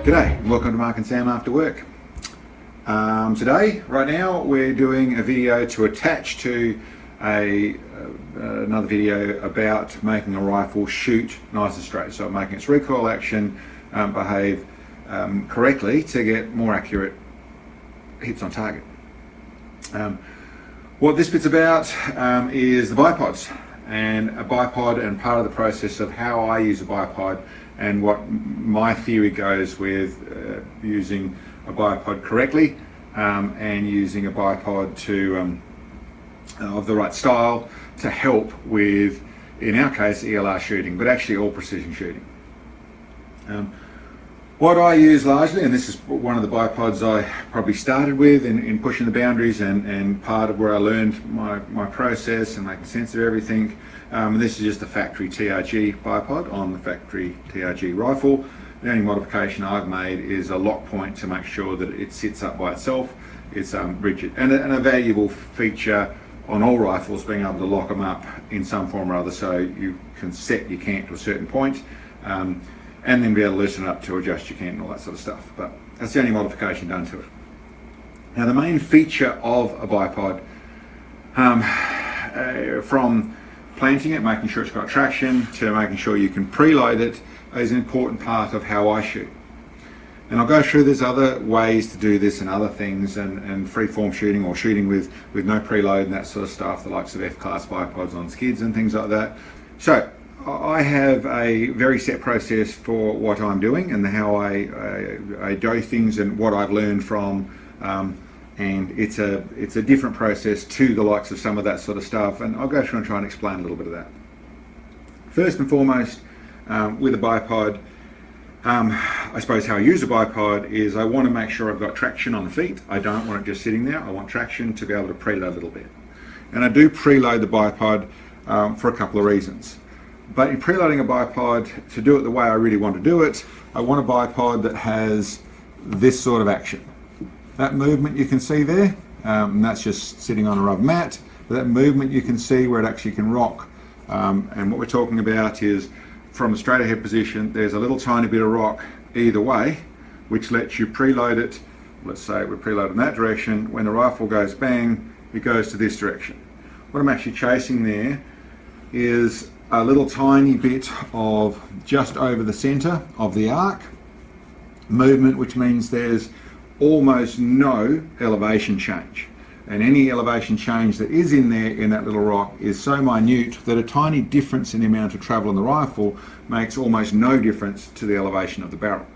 G'day and welcome to Mark and Sam After Work. Right now, we're doing a video to attach to another video about making a rifle shoot nice and straight. So making its recoil action behave correctly to get more accurate hits on target. What this bit's about is the bipods, and a bipod, and part of the process of how I use a bipod and what my theory goes with using a bipod correctly and using a bipod to of the right style to help with, in our case, ELR shooting, but actually all precision shooting. What I use largely, and this is one of the bipods I probably started with in pushing the boundaries and part of where I learned my process and making sense of everything. This is just a factory TRG bipod on the factory TRG rifle. The only modification I've made is a lock point to make sure that it sits up by itself. It's rigid, and a valuable feature on all rifles, being able to lock them up in some form or other so you can set your cant to a certain point. And then be able to loosen it up to adjust your cant and all that sort of stuff. But that's the only modification done to it. Now, the main feature of a bipod, from planting it, making sure it's got traction, to making sure you can preload it, is an important part of how I shoot. And I'll go through, there's other ways to do this and other things, and free-form shooting or shooting with no preload and that sort of stuff, the likes of F-class bipods on skids and things like that. So I have a very set process for what I'm doing and how I do things and what I've learned from, and it's a different process to the likes of some of that sort of stuff, and I'll go through and try and explain a little bit of that. First and foremost, with a bipod, I suppose how I use a bipod is I want to make sure I've got traction on the feet. I don't want it just sitting there. I want traction to be able to preload a little bit. And I do preload the bipod for a couple of reasons. But in preloading a bipod, to do it the way I really want to do it, I want a bipod that has this sort of action. That movement you can see there, and that's just sitting on a rubber mat, but that movement you can see where it actually can rock. And what we're talking about is from a straight ahead position, there's a little tiny bit of rock either way, which lets you preload it. Let's say we preload in that direction. When the rifle goes bang, it goes to this direction. What I'm actually chasing there is a little tiny bit of just over the center of the arc movement, which means there's almost no elevation change. And any elevation change that is in there in that little rock is so minute that a tiny difference in the amount of travel on the rifle makes almost no difference to the elevation of the barrel.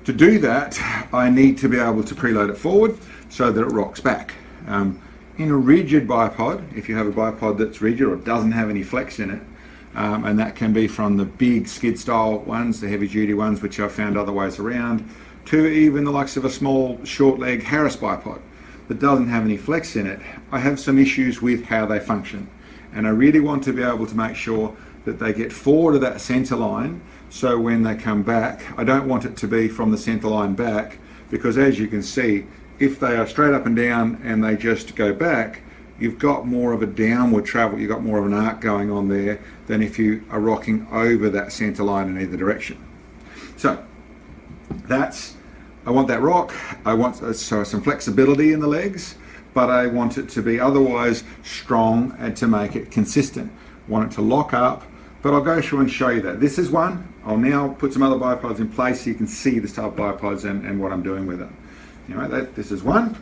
To do that, I need to be able to preload it forward so that it rocks back. In a rigid bipod, if you have a bipod that's rigid or doesn't have any flex in it, and that can be from the big skid style ones, the heavy duty ones, which I've found other ways around, to even the likes of a small short leg Harris bipod that doesn't have any flex in it, I have some issues with how they function. And I really want to be able to make sure that they get forward of that center line, so when they come back, I don't want it to be from the center line back, because as you can see, if they are straight up and down and they just go back, you've got more of a downward travel, you've got more of an arc going on there than if you are rocking over that center line in either direction. So I want that rock, I want some flexibility in the legs, but I want it to be otherwise strong and to make it consistent. I want it to lock up, but I'll go through and show you that. This is one. I'll now put some other bipods in place so you can see the type of bipods and what I'm doing with them. Anyway, this is one.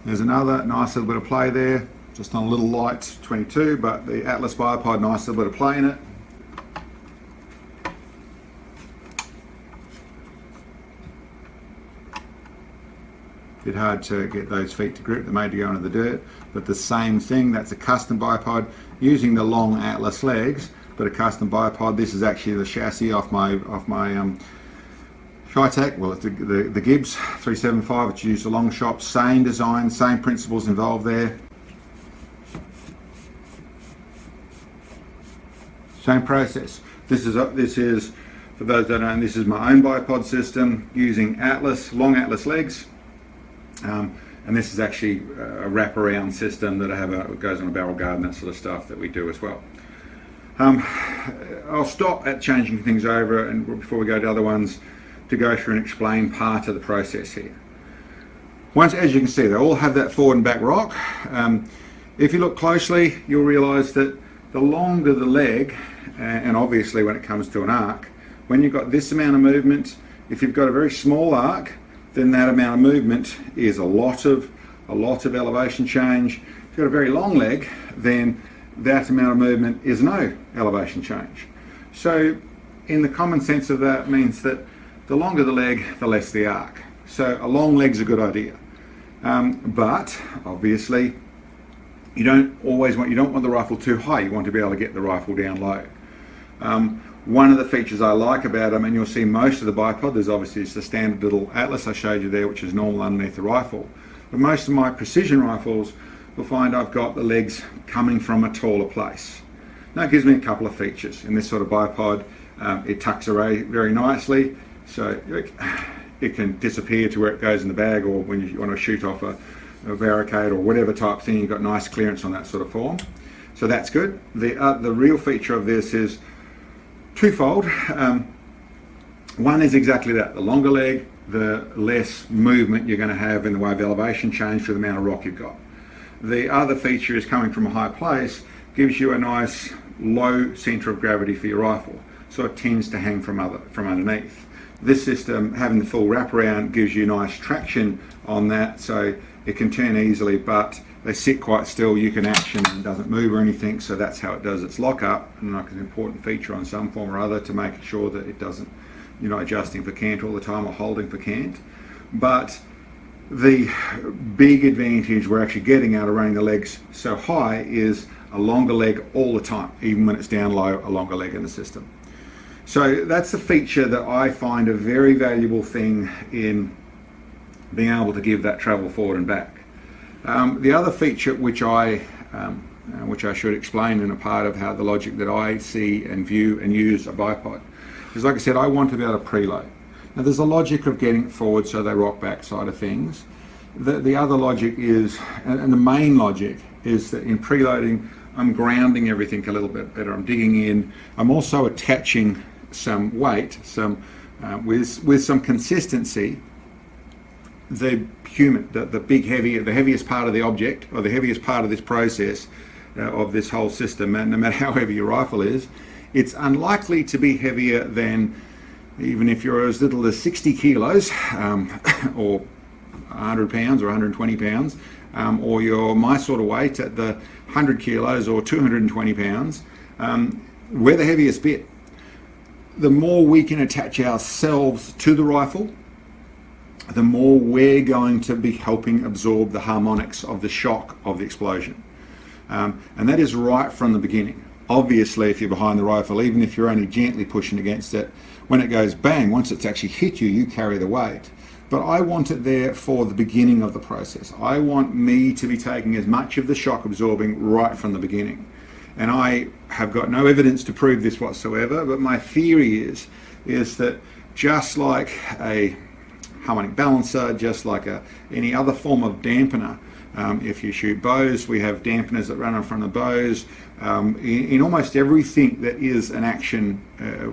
There's another nice little bit of play there, just on a little light 22, but the Atlas bipod, nice little bit of play in it. Bit hard to get those feet to grip, they're made to go into the dirt, but the same thing, that's a custom bipod using the long Atlas legs, but a custom bipod. This is actually the chassis off my Shytac, well, it's the Gibbs 375, which used a long shop, same design, same principles involved there. Same process. This is for those that don't know, this is my own bipod system using Atlas, long Atlas legs. And this is actually a wraparound system that I have, it goes on a barrel guard and that sort of stuff that we do as well. I'll stop at changing things over and before we go to other ones to go through and explain part of the process here. Once, as you can see, they all have that forward and back rock. If you look closely, you'll realise that the longer the leg, and obviously when it comes to an arc, when you've got this amount of movement, if you've got a very small arc, then that amount of movement is a lot of elevation change. If you've got a very long leg, then that amount of movement is no elevation change. So in the common sense of that means that the longer the leg, the less the arc. So a long leg's a good idea. But obviously you don't want the rifle too high. You want to be able to get the rifle down low. One of the features I like about them, and you'll see most of the bipod, there's obviously the standard little atlas I showed you there, which is normal underneath the rifle. But most of my precision rifles will find I've got the legs coming from a taller place. That gives me a couple of features. In this sort of bipod, it tucks away very nicely, so it can disappear to where it goes in the bag, or when you want to shoot off a barricade or whatever type thing, you've got nice clearance on that sort of form. So that's good. The real feature of this is twofold. One is exactly that. The longer leg, the less movement you're going to have in the way of elevation change for the amount of rock you've got. The other feature is coming from a high place gives you a nice low centre of gravity for your rifle, so it tends to hang from underneath. This system, having the full wraparound, gives you nice traction on that, so it can turn easily, but they sit quite still. You can action and it doesn't move or anything, so that's how it does its lock up, and like an important feature on some form or other to make sure that it doesn't, you're not adjusting for cant all the time or holding for cant. But the big advantage we're actually getting out of running the legs so high is a longer leg all the time, even when it's down low, a longer leg in the system. So that's a feature that I find a very valuable thing in being able to give that travel forward and back. The other feature which I should explain in a part of how the logic that I see and view and use a bipod is, like I said, I want to be able to preload. Now there's a logic of getting it forward so they rock back side of things. The other logic is, and the main logic is that in preloading I'm grounding everything a little bit better. I'm digging in. I'm also attaching some weight, with some consistency. The heaviest part of the object, or the heaviest part of this process, of this whole system, and no matter how heavy your rifle is, it's unlikely to be heavier than, even if you're as little as 60 kilos, or 100 pounds or 120 pounds, or you're my sort of weight at the 100 kilos or 220 pounds, we're the heaviest bit. The more we can attach ourselves to the rifle, the more we're going to be helping absorb the harmonics of the shock of the explosion. And that is right from the beginning. Obviously, if you're behind the rifle, even if you're only gently pushing against it, when it goes bang, once it's actually hit you, you carry the weight. But I want it there for the beginning of the process. I want me to be taking as much of the shock absorbing right from the beginning. And I have got no evidence to prove this whatsoever, but my theory is that just like a harmonic balancer, just like any other form of dampener, if you shoot bows, we have dampeners that run in front of bows. In almost everything that is an action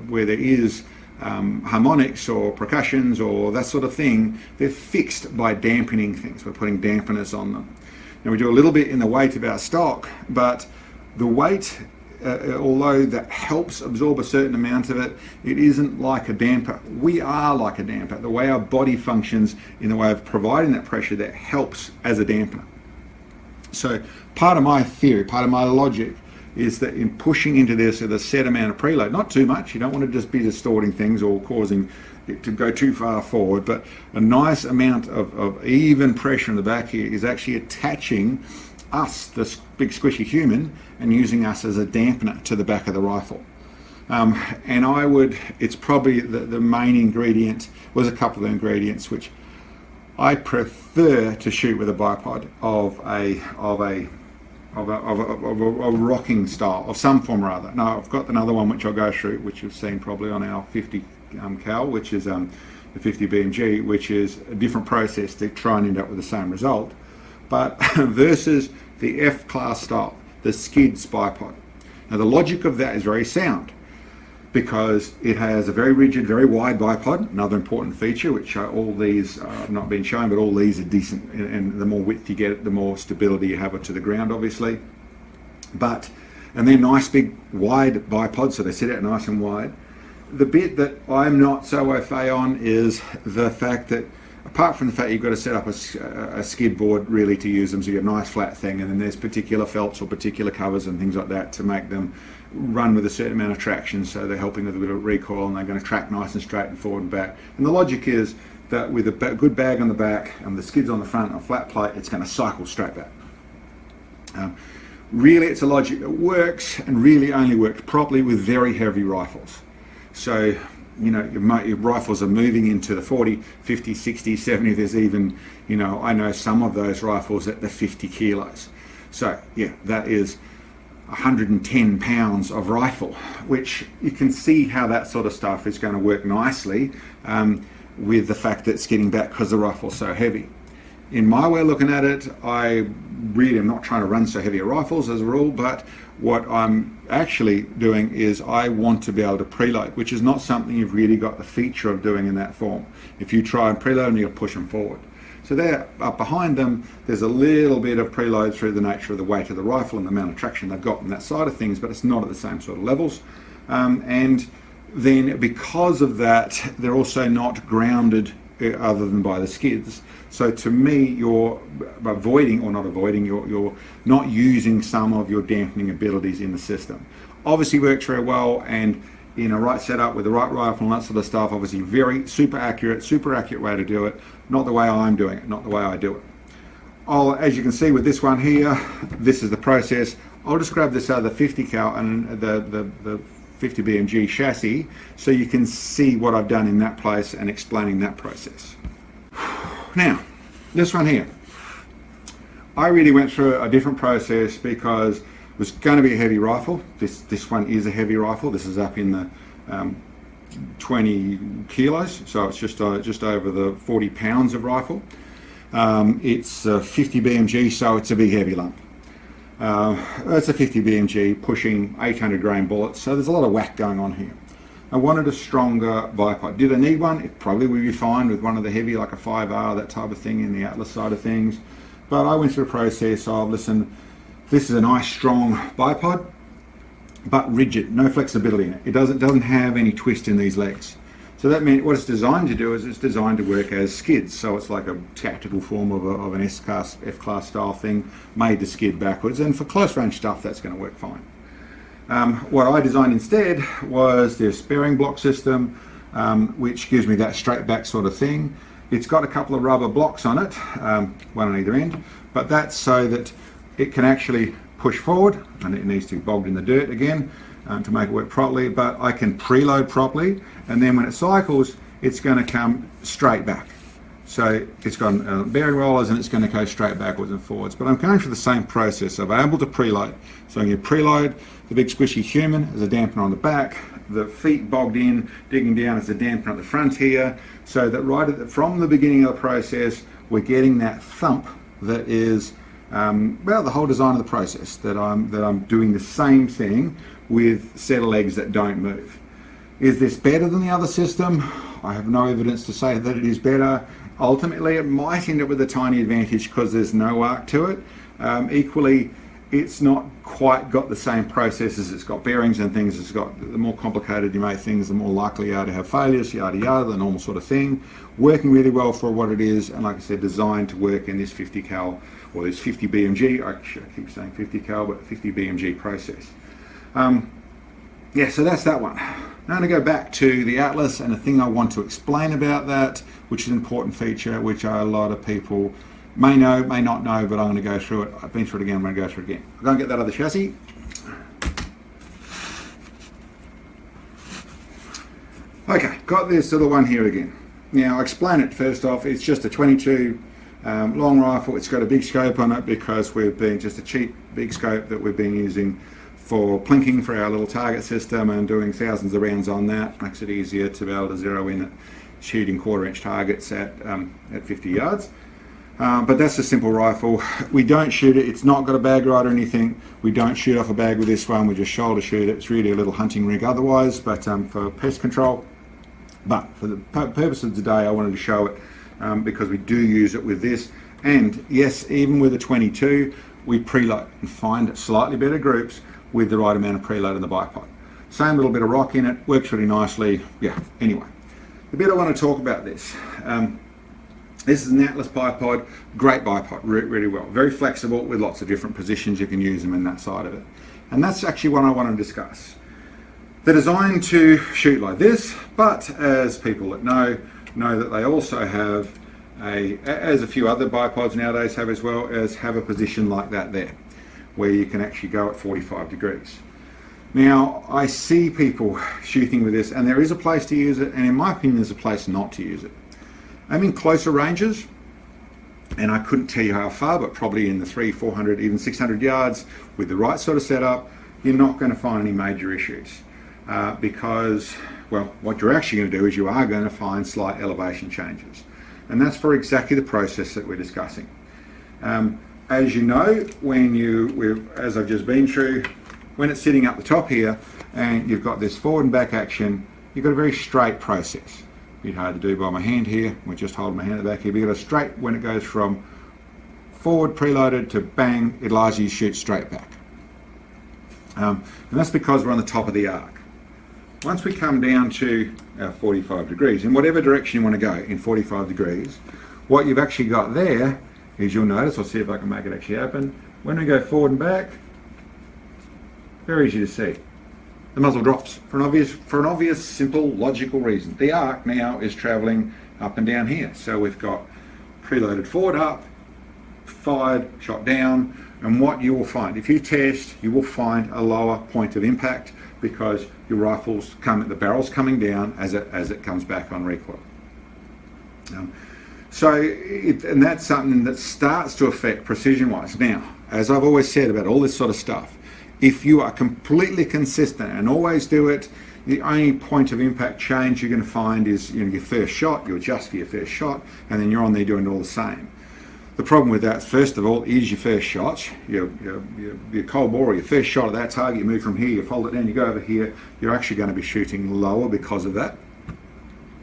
where there is harmonics or percussions or that sort of thing, they're fixed by dampening things. We're putting dampeners on them. Now we do a little bit in the weight of our stock, but the weight, although that helps absorb a certain amount of it, it isn't like a damper. We are like a damper. The way our body functions in the way of providing that pressure, that helps as a dampener. So part of my theory, part of my logic is that in pushing into this with a set amount of preload, not too much, you don't want to just be distorting things or causing it to go too far forward, but a nice amount of even pressure in the back here is actually attaching us, this big squishy human, and using us as a dampener to the back of the rifle. And it's probably the main ingredient, was a couple of ingredients which I prefer to shoot with a bipod of a rocking style of some form or other. Now I've got another one which I'll go through, which you've seen probably on our 50 cal, which is the 50 BMG, which is a different process to try and end up with the same result, but versus the F class style, the skids bipod. Now the logic of that is very sound, because it has a very rigid, very wide bipod, another important feature, which all these have not been shown, but all these are decent, and the more width you get, the more stability you have it to the ground, obviously. And they're nice, big, wide bipods, so they sit out nice and wide. The bit that I'm not so au fait on is the fact that, apart from the fact you've got to set up a skid board really to use them, so you get a nice flat thing, and then there's particular felts or particular covers and things like that to make them run with a certain amount of traction, so they're helping with a bit of recoil, and they're going to track nice and straight and forward and back. And the logic is that with a good bag on the back and the skids on the front and a flat plate, it's going to cycle straight back. Really, it's a logic that works, and really only works properly with very heavy rifles. So, you know, your rifles are moving into the 40, 50, 60, 70. There's even, you know, I know some of those rifles at the 50 kilos. So, yeah, that is 110 pounds of rifle, which you can see how that sort of stuff is going to work nicely with the fact that it's getting back because the rifle's so heavy. In my way of looking at it, I really am not trying to run so heavy rifles as a rule, but what I'm actually doing is I want to be able to preload, which is not something you've really got the feature of doing in that form. If you try and preload, you'll push them forward. So there, up behind them, there's a little bit of preload through the nature of the weight of the rifle and the amount of traction they've got on that side of things, but it's not at the same sort of levels. And then because of that, they're also not grounded other than by the skids. So to me, you're not using some of your dampening abilities in the system. Obviously works very well, and in a right setup with the right rifle and that sort of stuff, obviously very super accurate way to do it. Not the way I'm doing it, not the way I do it. As you can see with this one here, this is the process. I'll just grab this other 50 cal and the 50 BMG chassis so you can see what I've done in that place and explaining that process. Now, this one here, I really went through a different process because it was going to be a heavy rifle. This one is a heavy rifle. This is up in the 20 kilos, so it's just over the 40 pounds of rifle. It's a 50 BMG, so it's a big heavy lump. It's a 50 BMG pushing 800 grain bullets, so there's a lot of whack going on here. I wanted a stronger bipod. Did I need one? It probably would be fine with one of the heavy, like a 5R, that type of thing in the Atlas side of things. But I went through a process of, listen, this is a nice strong bipod, but rigid, no flexibility in it. It doesn't have any twist in these legs. So that meant what it's designed to do is it's designed to work as skids. So it's like a tactical form of an S-class, F-class style thing made to skid backwards. And for close range stuff, that's going to work fine. What I designed instead was this bearing block system, which gives me that straight back sort of thing. It's got a couple of rubber blocks on it, one on either end, but that's so that it can actually push forward, and it needs to be bogged in the dirt again to make it work properly, but I can preload properly, and then when it cycles, it's going to come straight back. So it's got bearing rollers, and it's going to go straight backwards and forwards. But I'm going through the same process. I'm able to preload. So I'm going to preload the big squishy human as a dampener on the back, the feet bogged in, digging down as a dampener at the front here, so that from the beginning of the process, we're getting that thump that is, the whole design of the process, that I'm doing the same thing with set of legs that don't move. Is this better than the other system? I have no evidence to say that it is better. Ultimately, it might end up with a tiny advantage because there's no arc to it. Equally, it's not quite got the same processes. It's got bearings and things. It's got, the more complicated you make things, the more likely you are to have failures, yada yada, the normal sort of thing. Working really well for what it is, and like I said, designed to work in this 50 cal or this 50 BMG. I keep saying 50 cal, but 50 BMG process. So that's that one. Now I'm going to go back to the Atlas, and the thing I want to explain about that, which is an important feature, which a lot of people may know, may not know, but I'm going to go through it. I've been through it again, I'm going to go through it again. I'm going to get that other chassis. Okay, got this little one here again. Now I'll explain it first off. It's just a 22 long rifle. It's got a big scope on it because we've been just a cheap big scope that we've been using for plinking for our little target system and doing thousands of rounds on that. Makes it easier to be able to zero in at shooting 1/4 inch targets at 50 yards. But that's a simple rifle. We don't shoot it. It's not got a bag ride or anything. We don't shoot off a bag with this one. We just shoulder shoot it. It's really a little hunting rig otherwise, but for pest control. But for the purpose of today, I wanted to show it because we do use it with this. And yes, even with a 22, we preload and find slightly better groups with the right amount of preload in the bipod. Same little bit of rock in it, works really nicely. Yeah, anyway. The bit I want to talk about this. This is an Atlas bipod, great bipod, really well. Very flexible with lots of different positions you can use them in that side of it. And that's actually what I want to discuss. They're designed to shoot like this, but as people that know that they also have as a few other bipods nowadays have as well, as have a position like that there, where you can actually go at 45 degrees. Now, I see people shooting with this, and there is a place to use it, and in my opinion, there's a place not to use it. I'm in closer ranges, and I couldn't tell you how far, but probably in the 300, 400, even 600 yards with the right sort of setup, you're not going to find any major issues because, well, what you're actually going to do is you are going to find slight elevation changes. And that's for exactly the process that we're discussing. As you know, as I've just been through, when it's sitting up the top here and you've got this forward and back action, you've got a very straight process. A bit hard to do by my hand here. We're just holding my hand at the back here. But you've got a straight, when it goes from forward preloaded to bang, it allows you to shoot straight back. And that's because we're on the top of the arc. Once we come down to our 45 degrees, in whatever direction you want to go in 45 degrees, what you've actually got there is, you'll notice, I'll see if I can make it actually happen, when we go forward and back, very easy to see. The muzzle drops for an obvious, simple, logical reason. The arc now is travelling up and down here. So we've got preloaded forward up, fired, shot down, and what you will find, if you test, you will find a lower point of impact because your rifles the barrel's coming down as it comes back on recoil. And that's something that starts to affect precision-wise. Now, as I've always said about all this sort of stuff, if you are completely consistent and always do it, the only point of impact change you're going to find is your first shot. You adjust for your first shot, and then you're on there doing all the same. The problem with that, first of all, is your first shot. Your cold bore, or your first shot at that target, you move from here, you fold it down, you go over here, you're actually going to be shooting lower because of that.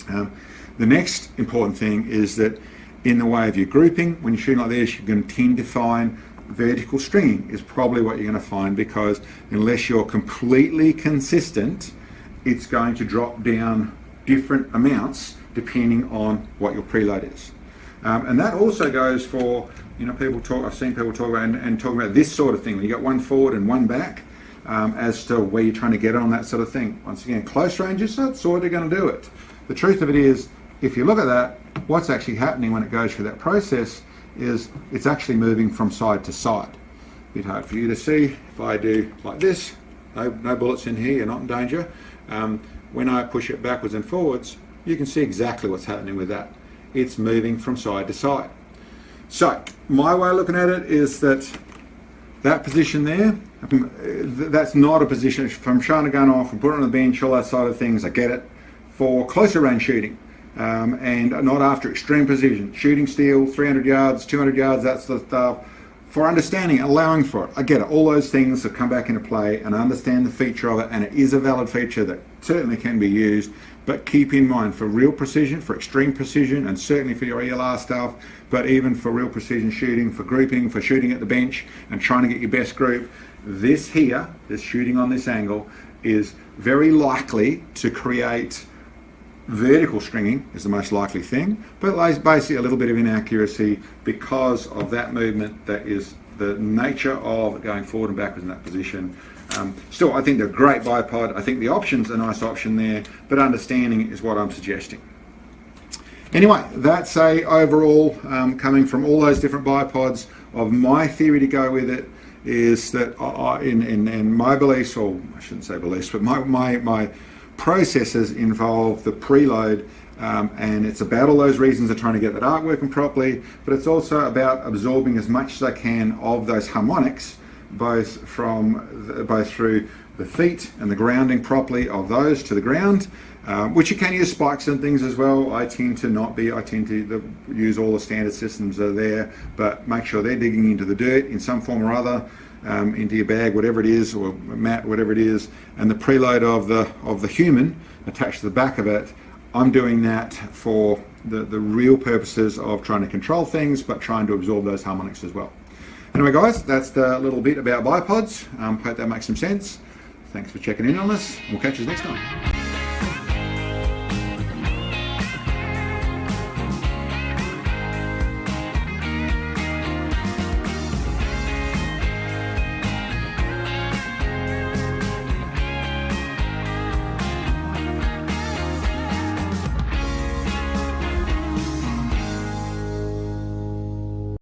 The next important thing is that in the way of your grouping, when you're shooting like this, you're going to tend to find vertical stringing is probably what you're going to find, because unless you're completely consistent, it's going to drop down different amounts depending on what your preload is. And that also goes for, I've seen people talk about and talking about this sort of thing. You got one forward and one back as to where you're trying to get on that sort of thing. Once again, close ranges, that's sort of going to do it. The truth of it is, if you look at that, what's actually happening when it goes through that process is it's actually moving from side to side. A bit hard for you to see. If I do like this, no bullets in here, you're not in danger. When I push it backwards and forwards, you can see exactly what's happening with that. It's moving from side to side. So my way of looking at it is that position there, that's not a position. If I'm showing a gun off and put it on the bench, all that side of things, I get it. For closer range shooting, and not after extreme precision, shooting steel, 300 yards, 200 yards, that's the stuff. For understanding, allowing for it, I get it. All those things have come back into play, and I understand the feature of it, and it is a valid feature that certainly can be used. But keep in mind, for real precision, for extreme precision, and certainly for your ELR stuff, but even for real precision shooting, for grouping, for shooting at the bench and trying to get your best group, this shooting on this angle is very likely to create vertical stringing is the most likely thing, but it's basically a little bit of inaccuracy because of that movement. That is the nature of going forward and backwards in that position. Still, I think they're a great bipod. I think the option's a nice option there, but understanding is what I'm suggesting. Anyway, that's a overall, coming from all those different bipods, of my theory to go with it is that in my beliefs, or I shouldn't say beliefs, but my processes involve the preload, and it's about all those reasons of trying to get that arc working properly, but it's also about absorbing as much as I can of those harmonics, both through the feet and the grounding properly of those to the ground, which you can use spikes and things as well. I tend to use all the standard systems that are there, but make sure they're digging into the dirt in some form or other, into your bag, whatever it is, or mat, whatever it is, and the preload of the human attached to the back of it. I'm doing that for the real purposes of trying to control things, but trying to absorb those harmonics as well. Anyway guys, that's the little bit about bipods. Hope that makes some sense. Thanks for checking in on us. We'll catch you next time.